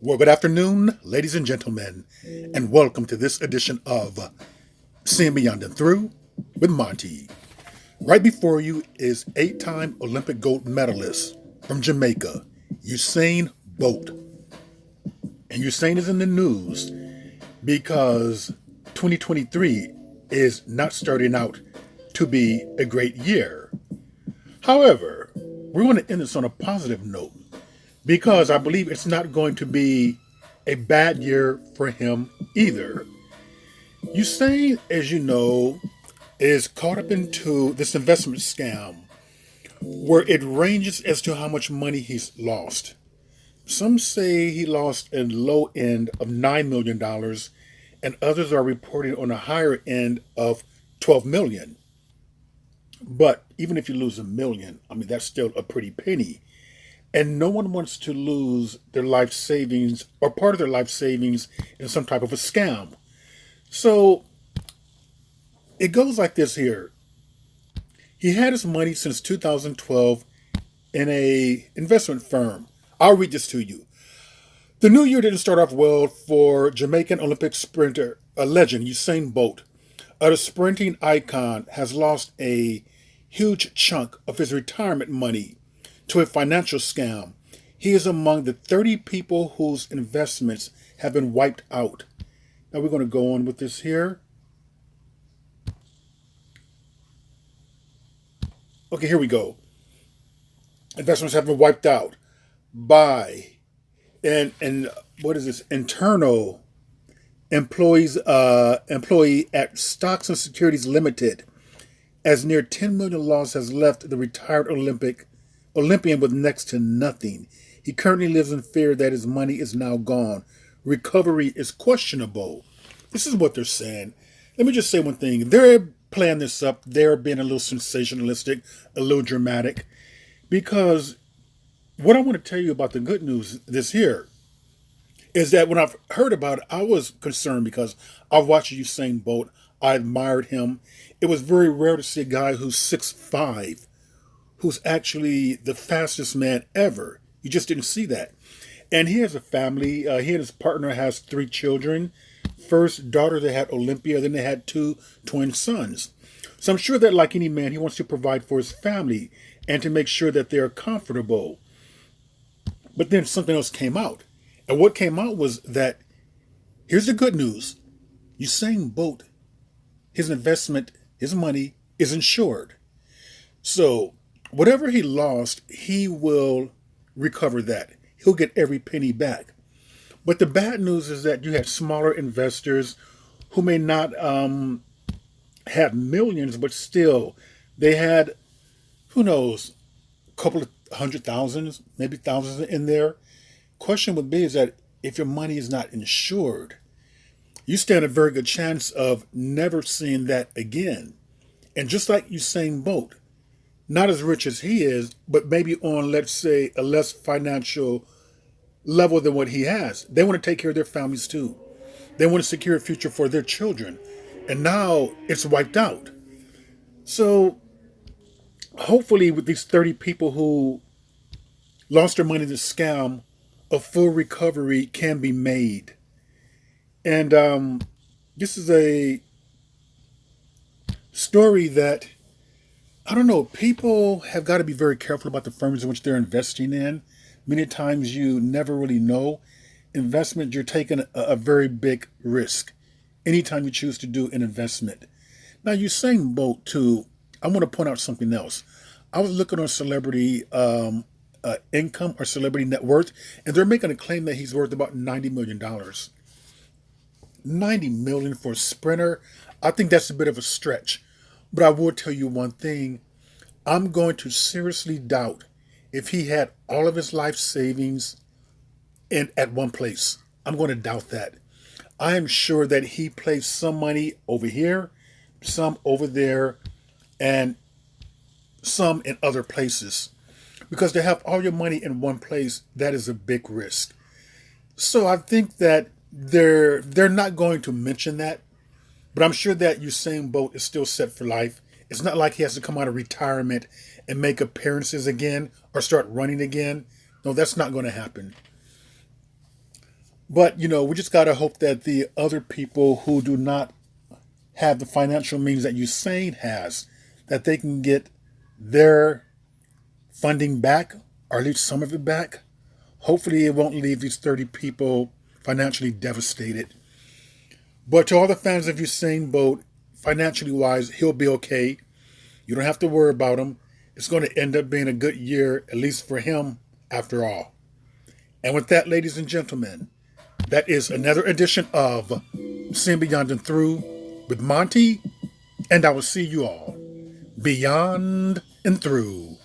Well, good afternoon, ladies and gentlemen, and welcome to this edition of Seeing Beyond and Through with Monty. Right before you is eight-time Olympic gold medalist from Jamaica, Usain Bolt. And Usain is in the news because 2023 is not starting out to be a great year. However, we want to end this on a positive note because I believe it's not going to be a bad year for him either. Usain, as you know, is caught up into this investment scam where it ranges as to how much money he's lost. Some say he lost a low end of $9 million, dollars, and others are reporting on a higher end of 12 million. But even if you lose a million, I mean, that's still a pretty penny. And no one wants to lose their life savings or part of their life savings in some type of a scam. So it goes like this here. He had his money since 2012 in a investment firm. I'll read this to you. The new year didn't start off well for Jamaican Olympic sprinter, a legend, Usain Bolt. The sprinting icon has lost a huge chunk of his retirement money to a financial scam. He is among the 30 people whose investments have been wiped out. Now we're going to go on with this here. Okay, here we go. Investments have been wiped out by and what is this? Internal employee at Stocks and Securities Limited, as near 10 million loss has left the retired Olympian with next to nothing. He currently lives in fear that his money is now gone. Recovery is questionable. This is what they're saying. Let me just say one thing. They're playing this up. They're being a little sensationalistic, a little dramatic, because what I want to tell you about the good news this here is that when I've heard about it, I was concerned because I've watched Usain Bolt. I admired him. It was very rare to see a guy who's 6'5", who's actually the fastest man ever. You just didn't see that. And he has a family. He and his partner has 3 children. First daughter, they had Olympia. Then they had 2 twin sons. So I'm sure that like any man, he wants to provide for his family and to make sure that they're comfortable. But then something else came out. And what came out was that, here's the good news. Usain Bolt, his investment, his money is insured. So whatever he lost, he will recover that. He'll get every penny back. But the bad news is that you had smaller investors who may not have millions, but still they had, who knows, a couple of hundred thousands, maybe thousands in there. Question would be is that if your money is not insured, you stand a very good chance of never seeing that again. And just like Usain Bolt, not as rich as he is, but maybe on, let's say, a less financial level than what he has. They want to take care of their families too. They want to secure a future for their children. And now it's wiped out. So hopefully with these 30 people who lost their money in this scam, a full recovery can be made. And this is a story that, I don't know, people have got to be very careful about the firms in which they're investing in. Many times you never really know. Investment, you're taking a very big risk anytime you choose to do an investment. Now, Usain Bolt, too, I want to point out something else. I was looking on celebrity income or celebrity net worth, and they're making a claim that he's worth about $90 million. $90 million for a sprinter, I think that's a bit of a stretch. But I will tell you one thing. I'm going to seriously doubt if he had all of his life savings in at one place. I'm going to doubt that. I am sure that he placed some money over here, some over there, and some in other places. Because to have all your money in one place, that is a big risk. So I think that they're not going to mention that. But I'm sure that Usain Bolt is still set for life. It's not like he has to come out of retirement and make appearances again or start running again. No, that's not going to happen. But, we just got to hope that the other people who do not have the financial means that Usain has, that they can get their funding back, or at least some of it back. Hopefully it won't leave these 30 people financially devastated. But to all the fans of Usain Bolt, financially wise, he'll be okay. You don't have to worry about him. It's going to end up being a good year, at least for him, after all. And with that, ladies and gentlemen, that is another edition of Seeing Beyond and Through with Monty, and I will see you all beyond and through.